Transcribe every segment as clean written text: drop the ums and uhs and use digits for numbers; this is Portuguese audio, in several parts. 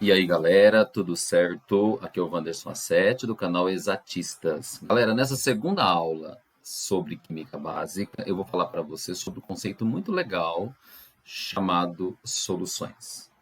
E aí, galera, tudo certo? Aqui é o Wanderson Assetti, do canal Exatistas. Galera, nessa segunda aula sobre química básica, eu vou falar para vocês sobre um conceito muito legal chamado soluções.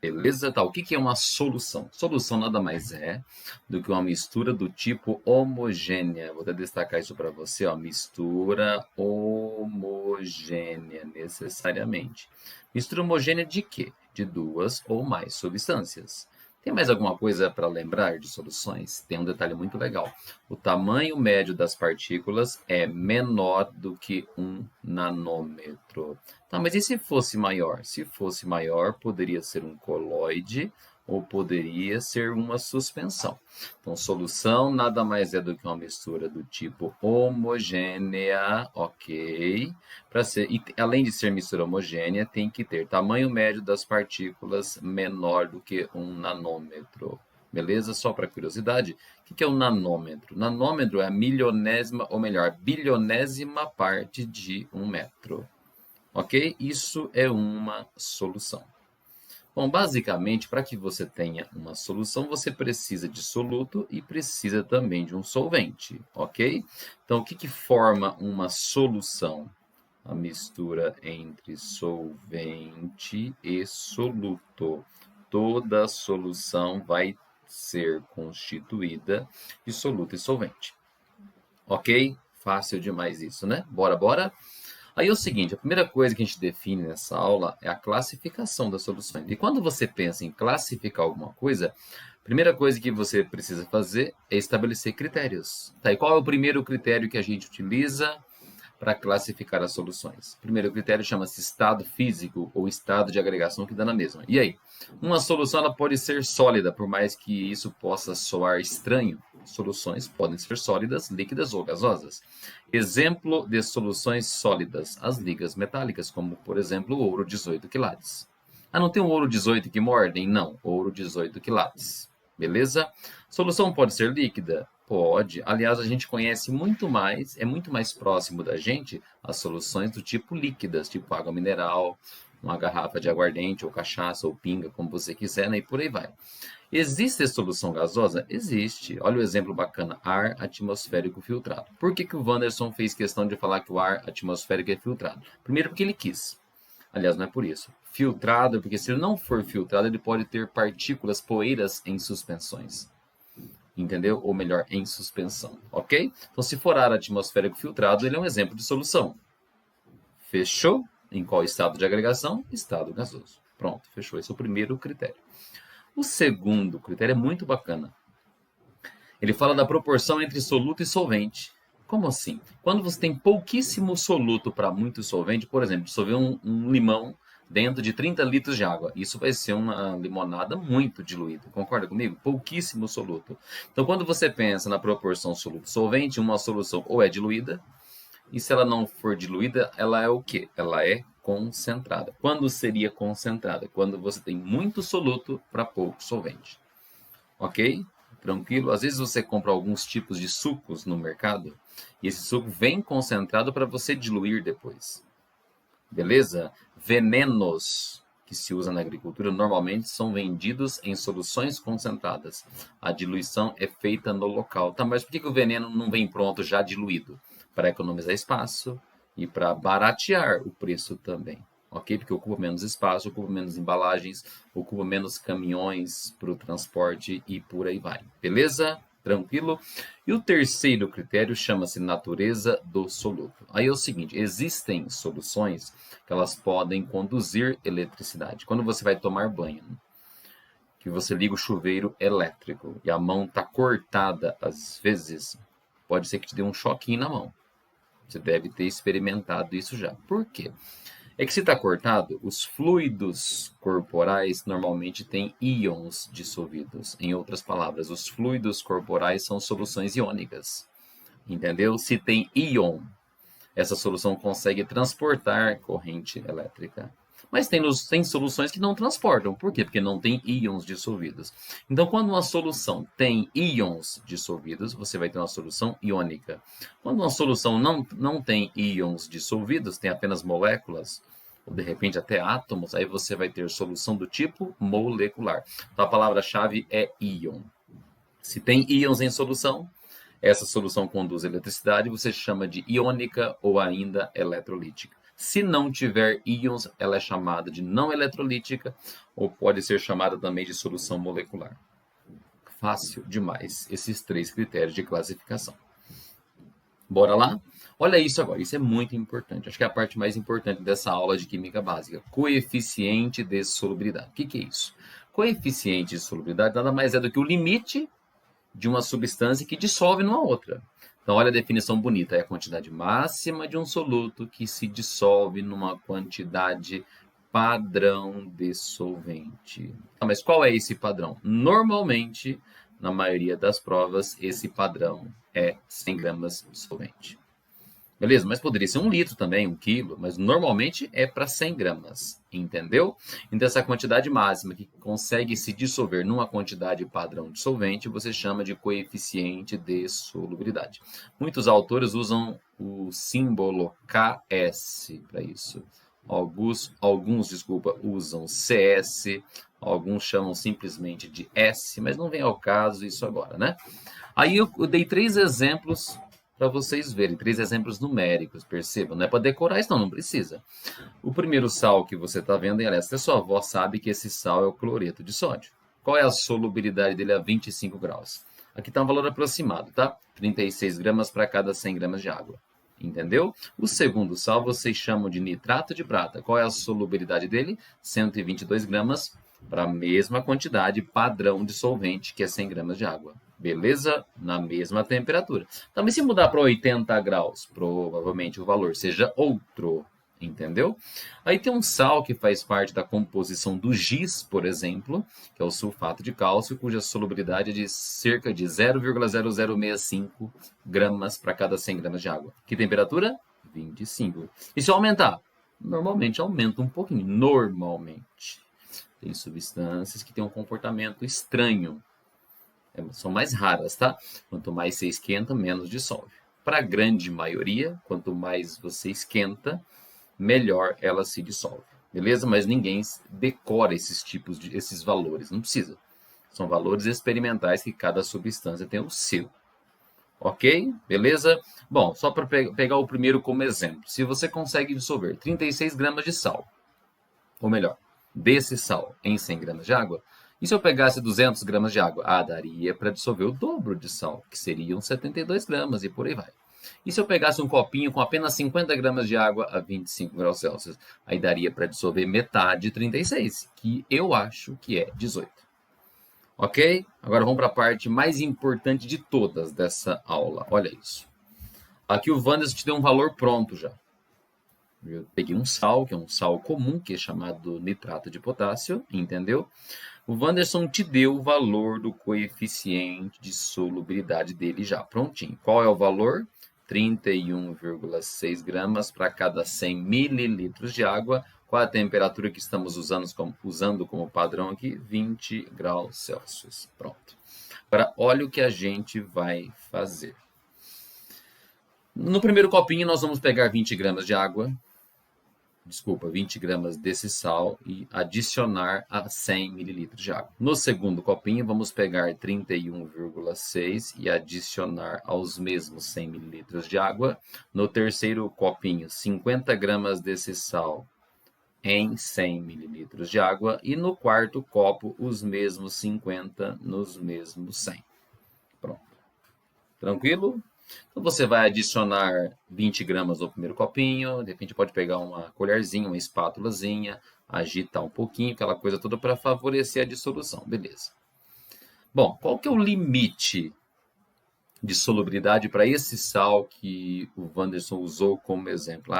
Beleza? Tá, o que é uma solução? Solução nada mais é do que uma mistura do tipo homogênea. Vou até destacar isso para você, ó, mistura homogênea, necessariamente. Mistura homogênea de quê? De duas ou mais substâncias. Tem mais alguma coisa para lembrar de soluções? Tem um detalhe muito legal. O tamanho médio das partículas é menor do que 1 nanômetro. Tá, mas e se fosse maior? Se fosse maior, poderia ser um coloide ou poderia ser uma suspensão. Então, solução nada mais é do que uma mistura do tipo homogênea, ok? E além de ser mistura homogênea, tem que ter tamanho médio das partículas menor do que 1 nanômetro. Beleza? Só para curiosidade, o que é um nanômetro? Nanômetro é a milionésima, ou melhor, bilionésima parte de 1 metro. Ok? Isso é uma solução. Bom, basicamente, para que você tenha uma solução, você precisa de soluto e precisa também de um solvente, ok? Então, o que forma uma solução? A mistura entre solvente e soluto. Toda solução vai ser constituída de soluto e solvente. Ok? Fácil demais isso, né? Bora? Aí é o seguinte, a primeira coisa que a gente define nessa aula é a classificação das soluções. E quando você pensa em classificar alguma coisa, a primeira coisa que você precisa fazer é estabelecer critérios. Tá? E qual é o primeiro critério que a gente utiliza para classificar as soluções? O primeiro critério chama-se estado físico ou estado de agregação, que dá na mesma. E aí? Uma solução ela pode ser sólida, por mais que isso possa soar estranho. Soluções podem ser sólidas, líquidas ou gasosas. Exemplo de soluções sólidas, as ligas metálicas, como por exemplo o ouro 18 quilates. Ah, não tem um ouro 18 que mordem? Não, ouro 18 quilates. Beleza? Solução pode ser líquida? Pode. Aliás, a gente conhece muito mais, é muito mais próximo da gente as soluções do tipo líquidas, tipo água mineral, uma garrafa de aguardente, ou cachaça, ou pinga, como você quiser, né? E por aí vai. Existe solução gasosa? Existe. Olha o exemplo bacana, ar atmosférico filtrado. Por que o Wanderson fez questão de falar que o ar atmosférico é filtrado? Primeiro porque ele quis. Aliás, não é por isso. Filtrado, porque se ele não for filtrado, ele pode ter partículas, poeiras em suspensões. Entendeu? Ou melhor, em suspensão, ok? Então, se for ar atmosférico filtrado, ele é um exemplo de solução. Fechou? Em qual estado de agregação? Estado gasoso. Pronto, fechou. Esse é o primeiro critério. O segundo critério é muito bacana. Ele fala da proporção entre soluto e solvente. Como assim? Quando você tem pouquíssimo soluto para muito solvente, por exemplo, dissolver um limão dentro de 30 litros de água. Isso vai ser uma limonada muito diluída. Concorda comigo? Pouquíssimo soluto. Então, quando você pensa na proporção soluto-solvente, uma solução ou é diluída, e se ela não for diluída, ela é o quê? Ela é concentrada. Quando seria concentrada? Quando você tem muito soluto para pouco solvente. Ok? Tranquilo? Às vezes você compra alguns tipos de sucos no mercado, e esse suco vem concentrado para você diluir depois. Beleza? Venenos que se usa na agricultura normalmente são vendidos em soluções concentradas. A diluição é feita no local. Tá, mas por que o veneno não vem pronto já diluído? Para economizar espaço e para baratear o preço também. Ok? Porque ocupa menos espaço, ocupa menos embalagens, ocupa menos caminhões para o transporte e por aí vai. Beleza? Tranquilo? E o terceiro critério chama-se natureza do soluto. Aí é o seguinte, existem soluções que elas podem conduzir eletricidade. Quando você vai tomar banho, que você liga o chuveiro elétrico e a mão está cortada, às vezes, pode ser que te dê um choquinho na mão. Você deve ter experimentado isso já. Por quê? É que se está cortado, os fluidos corporais normalmente têm íons dissolvidos. Em outras palavras, os fluidos corporais são soluções iônicas. Entendeu? Se tem íon, essa solução consegue transportar corrente elétrica. Mas tem soluções que não transportam. Por quê? Porque não tem íons dissolvidos. Então, quando uma solução tem íons dissolvidos, você vai ter uma solução iônica. Quando uma solução não tem íons dissolvidos, tem apenas moléculas, ou de repente até átomos, aí você vai ter solução do tipo molecular. Então a palavra-chave é íon. Se tem íons em solução, essa solução conduz eletricidade, você chama de iônica ou ainda eletrolítica. Se não tiver íons, ela é chamada de não eletrolítica ou pode ser chamada também de solução molecular. Fácil demais esses 3 critérios de classificação. Bora lá? Olha isso agora, isso é muito importante. Acho que é a parte mais importante dessa aula de química básica. Coeficiente de solubilidade. O que é isso? Coeficiente de solubilidade nada mais é do que o limite de uma substância que dissolve numa outra. Então, olha a definição bonita. É a quantidade máxima de um soluto que se dissolve numa quantidade padrão de solvente. Mas qual é esse padrão? Normalmente, na maioria das provas, esse padrão é 100 gramas de solvente. Beleza? Mas poderia ser 1 litro também, 1 quilo, mas normalmente é para 100 gramas, entendeu? Então, essa quantidade máxima que consegue se dissolver numa quantidade padrão de solvente, você chama de coeficiente de solubilidade. Muitos autores usam o símbolo Ks para isso. Alguns, usam CS, alguns chamam simplesmente de S, mas não vem ao caso isso agora, né? Aí eu dei 3 exemplos para vocês verem, 3 exemplos numéricos, percebam, não é para decorar isso não precisa. O primeiro sal que você está vendo, e aliás, até sua avó sabe que esse sal é o cloreto de sódio. Qual é a solubilidade dele a 25 graus? Aqui está um valor aproximado, tá? 36 gramas para cada 100 gramas de água. Entendeu? O segundo sal vocês chamam de nitrato de prata. Qual é a solubilidade dele? 122 gramas para a mesma quantidade padrão de solvente, que é 100 gramas de água. Beleza? Na mesma temperatura. Também se mudar para 80 graus, provavelmente o valor seja outro. Entendeu? Aí tem um sal que faz parte da composição do giz, por exemplo, que é o sulfato de cálcio, cuja solubilidade é de cerca de 0,0065 gramas para cada 100 gramas de água. Que temperatura? 25. E se eu aumentar? Normalmente aumenta um pouquinho. Normalmente. Tem substâncias que têm um comportamento estranho. São mais raras, tá? Quanto mais você esquenta, menos dissolve. Para a grande maioria, quanto mais você esquenta, melhor ela se dissolve. Beleza? Mas ninguém decora esses valores. Não precisa. São valores experimentais que cada substância tem o seu. Ok? Beleza? Bom, só para pegar o primeiro como exemplo. Se você consegue dissolver 36 gramas de sal, ou melhor, desse sal em 100 gramas de água, e se eu pegasse 200 gramas de água? Daria para dissolver o dobro de sal, que seriam 72 gramas e por aí vai. E se eu pegasse um copinho com apenas 50 gramas de água a 25 graus Celsius? Aí daria para dissolver metade de 36, que eu acho que é 18. Ok? Agora vamos para a parte mais importante de todas dessa aula. Olha isso. Aqui o Wanderson te deu um valor pronto já. Eu peguei um sal, que é um sal comum, que é chamado nitrato de potássio, entendeu? O Wanderson te deu o valor do coeficiente de solubilidade dele já prontinho. Qual é o valor? 31,6 gramas para cada 100 mililitros de água. Qual é a temperatura que estamos usando como padrão aqui? 20 graus Celsius. Pronto. Agora, olha o que a gente vai fazer. No primeiro copinho, nós vamos pegar 20 gramas de água. 20 gramas desse sal e adicionar a 100 mililitros de água. No segundo copinho, vamos pegar 31,6 e adicionar aos mesmos 100 mililitros de água. No terceiro copinho, 50 gramas desse sal em 100 mililitros de água. E no quarto copo, os mesmos 50 nos mesmos 100. Pronto. Tranquilo? Então, você vai adicionar 20 gramas no primeiro copinho, de repente pode pegar uma colherzinha, uma espátulazinha, agitar um pouquinho, aquela coisa toda para favorecer a dissolução, beleza. Bom, qual que é o limite de solubilidade para esse sal que o Wanderson usou como exemplo?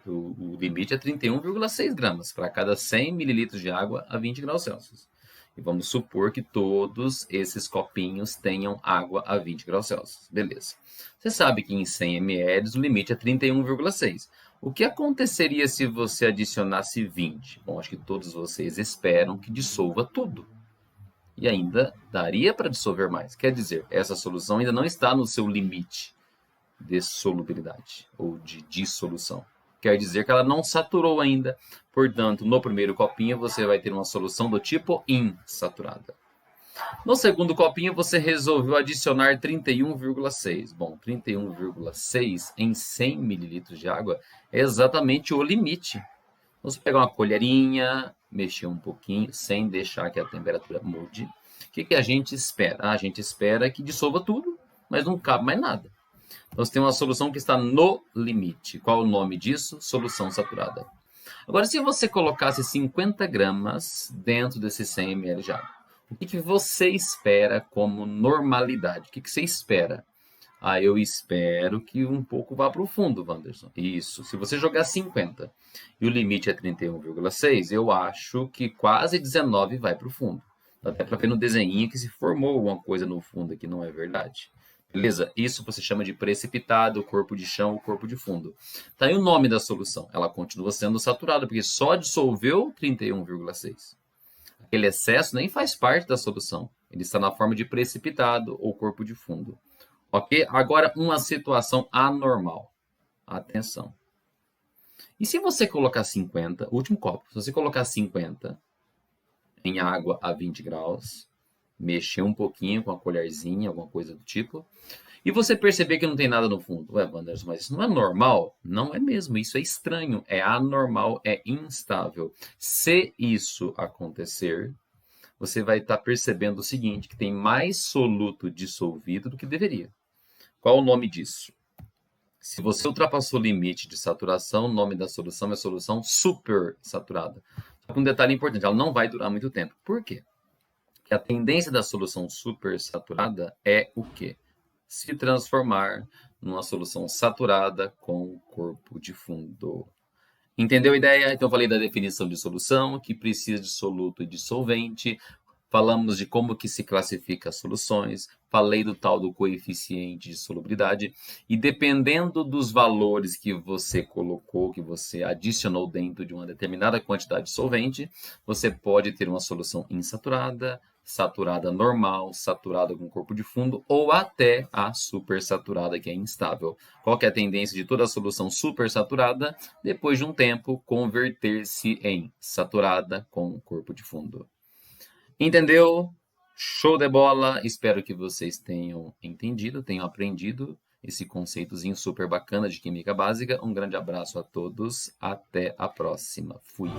O limite é 31,6 gramas para cada 100 mililitros de água a 20 graus Celsius. E vamos supor que todos esses copinhos tenham água a 20 graus Celsius. Beleza. Você sabe que em 100 ml o limite é 31,6. O que aconteceria se você adicionasse 20? Bom, acho que todos vocês esperam que dissolva tudo. E ainda daria para dissolver mais. Quer dizer, essa solução ainda não está no seu limite de solubilidade ou de dissolução. quer dizer que ela não saturou ainda. Portanto, no primeiro copinho você vai ter uma solução do tipo insaturada. No segundo copinho você resolveu adicionar 31,6. Bom, 31,6 em 100 ml de água é exatamente o limite. Você pegar uma colherinha, mexer um pouquinho, sem deixar que a temperatura mude. O que a gente espera? A gente espera que dissolva tudo, mas não cabe mais nada. Então, você tem uma solução que está no limite. Qual o nome disso? Solução saturada. Agora, se você colocasse 50 gramas dentro desses 100 ml de água, o que você espera como normalidade? O que você espera? Eu espero que um pouco vá para o fundo, Wanderson. Isso. Se você jogar 50 e o limite é 31,6, eu acho que quase 19 vai para o fundo. Dá até para ver no desenho que se formou alguma coisa no fundo aqui, não é verdade? Beleza? Isso você chama de precipitado, corpo de chão ou corpo de fundo. Tá aí o nome da solução. Ela continua sendo saturada, porque só dissolveu 31,6. Aquele excesso nem faz parte da solução. Ele está na forma de precipitado ou corpo de fundo. Ok? Agora, uma situação anormal. Atenção. E se você colocar 50, último copo, se você colocar 50 em água a 20 graus, mexer um pouquinho com a colherzinha, alguma coisa do tipo, e você perceber que não tem nada no fundo. Ué, Wanderson, mas isso não é normal? Não é mesmo, isso é estranho, é anormal, é instável. Se isso acontecer, você vai estar percebendo o seguinte, que tem mais soluto dissolvido do que deveria. Qual o nome disso? Se você ultrapassou o limite de saturação, o nome da solução é solução supersaturada. Só que um detalhe importante, ela não vai durar muito tempo. Por quê? Porque a tendência da solução supersaturada é o quê? Se transformar numa solução saturada com corpo de fundo. Entendeu a ideia? Então eu falei da definição de solução, que precisa de soluto e dissolvente. Falamos de como que se classifica as soluções, falei do tal do coeficiente de solubilidade, e dependendo dos valores que você colocou, que você adicionou dentro de uma determinada quantidade de solvente, você pode ter uma solução insaturada, saturada normal, saturada com corpo de fundo, ou até a supersaturada, que é instável. Qual que é a tendência de toda a solução supersaturada? Depois de um tempo, converter-se em saturada com corpo de fundo. Entendeu? Show de bola! Espero que vocês tenham entendido, tenham aprendido esse conceitozinho super bacana de química básica. Um grande abraço a todos, até a próxima. Fui!